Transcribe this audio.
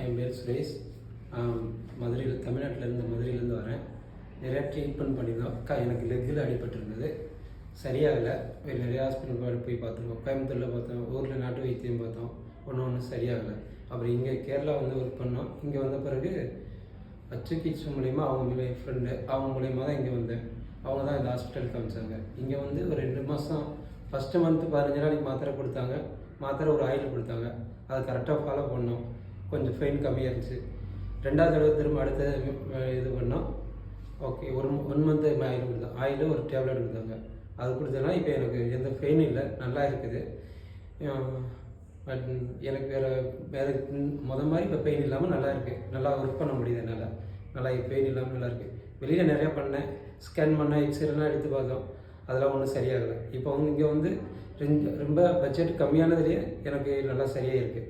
என் பேர் சுரேஷ். மதுரையில், தமிழ்நாட்டிலேருந்து மதுரையிலேருந்து வரேன். நிறையா ட்ரீட்மெண்ட் பண்ணியிருந்தோம். எனக்கு லெக்கில் அடிபட்டிருந்தது, சரியாகலை. நிறையா ஹாஸ்பிட்டல் போய் பார்த்துருக்கோம். கோயம்புத்தூரில் பார்த்தோம், ஊரில் நாட்டு வைத்தியம் பார்த்தோம், ஒன்றும் சரியாகலை. அப்புறம் இங்கே கேரளா ஒர்க் பண்ணோம். இங்கே வந்த பிறகு அச்சுக்கிச்சு மூலிமா அவங்க ஃப்ரெண்டு அவங்க மூலிமா தான் இங்கே வந்தேன். அவங்க தான் இந்த ஹாஸ்பிட்டலுக்கு காமிச்சாங்க. இங்கே ஒரு 2 மாதம், ஃபஸ்ட்டு மந்த்து 15 நாளைக்கு மாத்திரை கொடுத்தாங்க. மாத்திரை ஒரு ஆயில் கொடுத்தாங்க, அதை கரெக்டாக ஃபாலோ பண்ணோம். கொஞ்சம் பெயின் கம்மியாக இருந்துச்சு. 2வது தடவை திரும்ப அடுத்த இது பண்ணோம். ஓகே, 1 மந்த்து ஆயில் கொடுத்தாங்க. ஆயில் ஒரு டேப்லெட் கொடுத்தாங்க. அது கொடுத்ததுனா இப்போ எனக்கு எந்த பெயினும் இல்லை, நல்லா இருக்குது. பட் எனக்கு வேறு மாதிரி இப்போ பெயின் இல்லாமல் நல்லா இருக்குது. நல்லா ஒர்க் பண்ண முடியுது. நல்லா பெயின் இல்லாமல் நல்லா இருக்குது. வெளியில் நிறையா பண்ணேன், ஸ்கேன் பண்ணேன், எக்ஸ்ரேலாம் எடுத்து பார்த்தோம், அதெல்லாம் ஒன்றும் சரியாகலை. இப்போ இங்கே ரொம்ப பட்ஜெட் கம்மியானதுலேயே எனக்கு நல்லா சரியாக இருக்குது.